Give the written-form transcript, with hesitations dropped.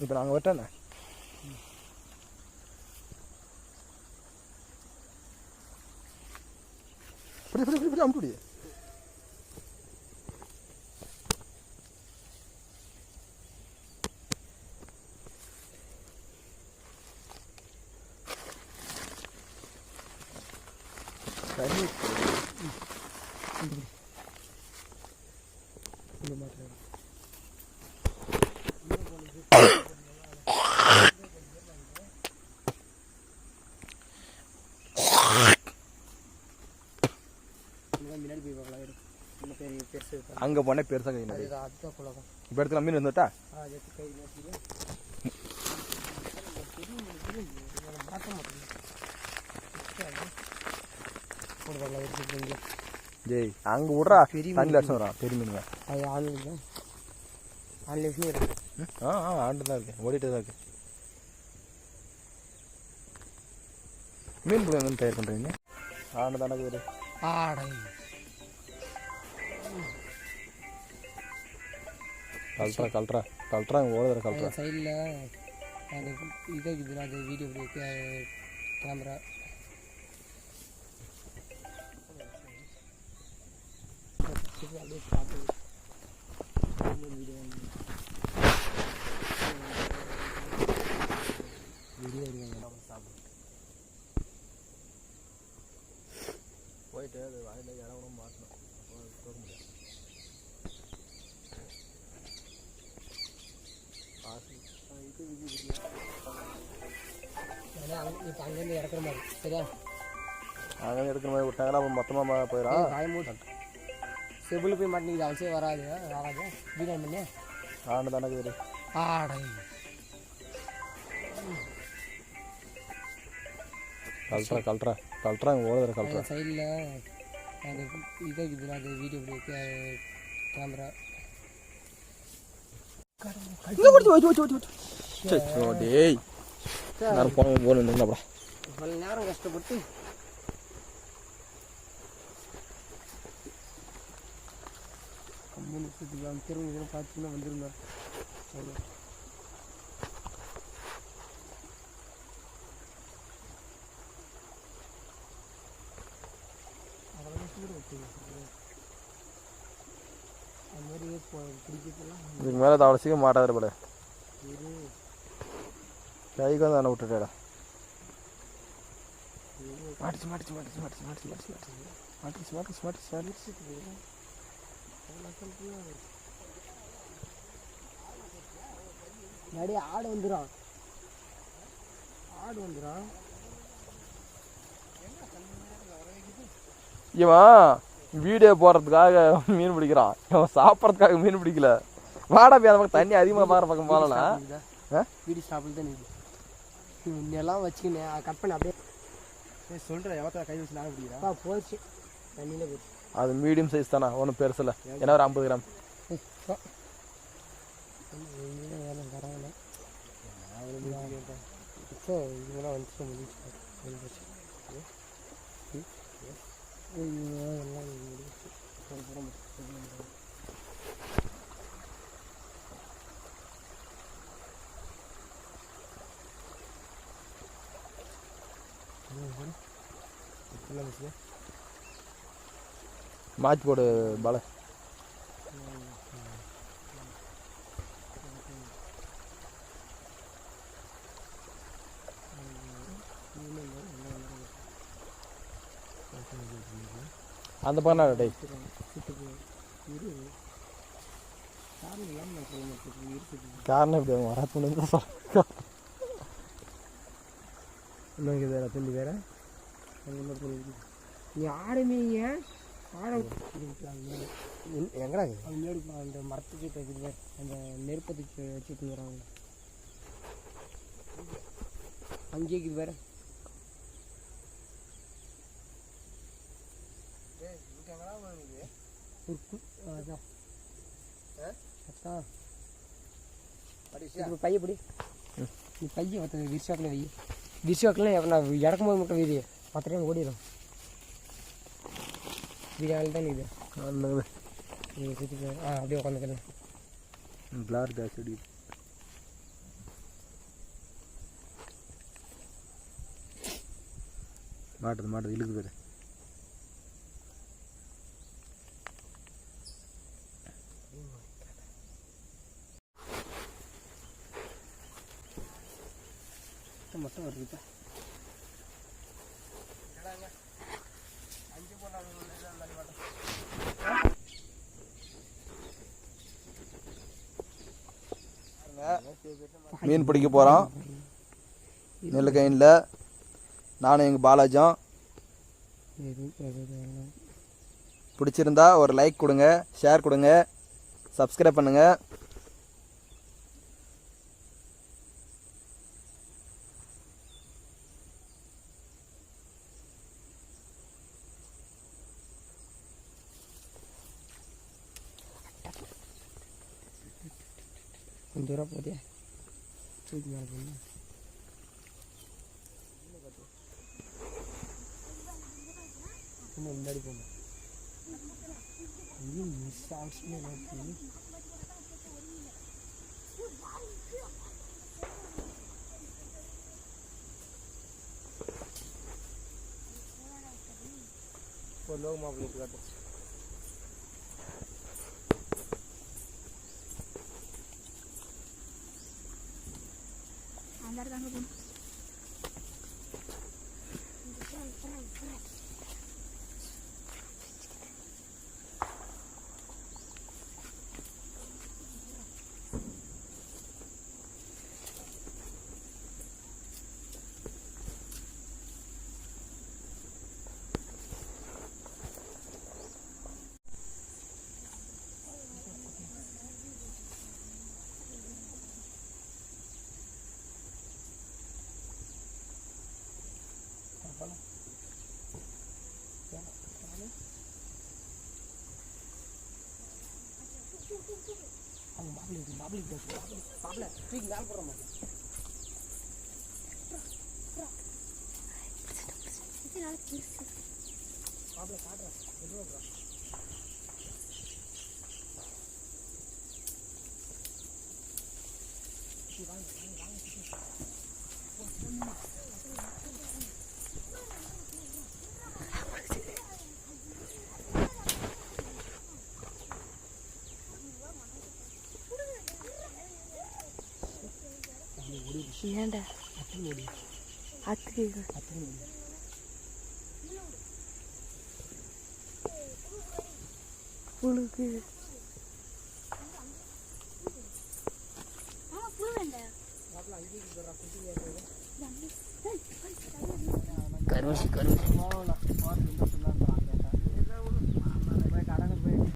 இப்போ நாங்கள் வெட்டேண்ணே இப்படி அமுடி தண்ணி இந்த மாதிரி அங்கே போனால் பெருசாக கை மாதிரி இப்போ இடத்துல மீன் வந்துட்டா ஜெய் அங்கே விட்றா தண்ணி லட்சம் வரும் பெரிய மீனுங்க அது ஆன்லைன் ஆண்டு தான் இருக்கு ஓடிட்டு தான் இருக்கு மீன் பிள்ளை தயார் பண்ணுறீங்க ஆண்டு தானே ஒரு ஆடை கல்ட்ரா ஓடுற கல்ட்ரா சைடில் அது இதை இருக்குதுல அது வீடியோ கேமரா அப்படியே பார்த்து வீடியோ போயிட்டு அது வாயில் இறங்கணும் மாட்டணும் போக முடியாது இப்போ அங்கேருந்து இறக்குற மாதிரி சரியா அங்கேருந்து எடுக்கிற மாதிரி விட்டாங்கன்னா அப்புறம் மொத்தமாக போயிடும் காயமூட்டம் செபிள் போய் மாட்டேங்குது அவசியம் வராது வீடியோ பண்ணி ஆண்டு தானே இது ஆடை கல்ட்ரா ஓடுற கல்ட்ரா சைடில் அது இதை இருக்குதுல அது வீடியோ கேமரா டேய் நேரம் போகணுங்களா இவ்வளோ நேரம் கஷ்டப்பட்டு திரும்ப பார்த்தீங்கன்னா வந்துருந்தார் இதுக்கு மேலே அவ்வளோ சீக்கிரம் மாட்டாது பட கைக்கு வந்து அண்ணன் விட்டுட்டேடா மாட்டிச்சு நிறைய ஆடு வந்துடும் இவன் வீடியோ போடுறதுக்காக மீன் பிடிக்கிறான் இவன் சாப்பிட்றதுக்காக மீன் பிடிக்கல வாடா போய் அந்த பக்கம் தண்ணி அதிகமாக பாரு பக்கம் போகலாம் வீடு சாப்பிட்டு தான் நிற்கும் இன்னெல்லாம் வச்சுக்கினேன் அதை கட் பண்ணி அப்படியே சொல்கிறேன் எவ்வளோ கை வச்சு நாங்கள் பிடிக்கிறா போச்சு தண்ணியில் போச்சு அது மீடியம் சைஸ் தானே ஒன்றும் பெருசில்ல ஏன்னா ஒரு 50 கிராம் இதெல்லாம் வந்துச்சு முடிச்சு மாற்றி போடு பால அந்த பண்ணா டே காரணம் இப்படி வராது இன்னும் தண்ணி வேற நீ ஆடுமீங்க ஆட எங்கடா அந்த மரத்துக்கு இருக்குது அந்த நெருப்பத்துக்கு வச்சுட்டு வராங்க அங்கேயே இருக்குது வேற அதான் பையப்படி நீ பையன் ஒருத்த விரிசாக்கில் வை விரிசாக்கில் நான் இறக்கும் போது மட்டும் வீதி மற்ற டைம் ஓடிடும் வீடியாவில் தான் இது நீங்கள் சுற்றி அப்படியே உட்காந்துக்கலாம் பிளார் ஜாஸ்தி மாட்டுது இழுக்கு பேர். மட்டும் வருது. மீன் பிடிக்க போகிறோம் நெல்லுக்கைனில். நானும் எங்கள் பாலாஜும். பிடிச்சிருந்தா ஒரு லைக் கொடுங்க, ஷேர் கொடுங்க, சப்ஸ்கிரைப் பண்ணுங்கள். கொஞ்சம் தூரம் போதே தூக்கி மேலே போகணும். இன்னும் முன்னாடி போகணும். ஐயும் மிஸ் ஆகிடுச்சுன்னு எனக்கு. ஒரு லோக மாப்பிள்ளை காட்டு. அவங்க பாபிளி தூக்கி மேலே போடுற மாதிரி. பாபிள காட்டுறேன். ஏண்டா அத்துக்கு புழுக்கு கருவசி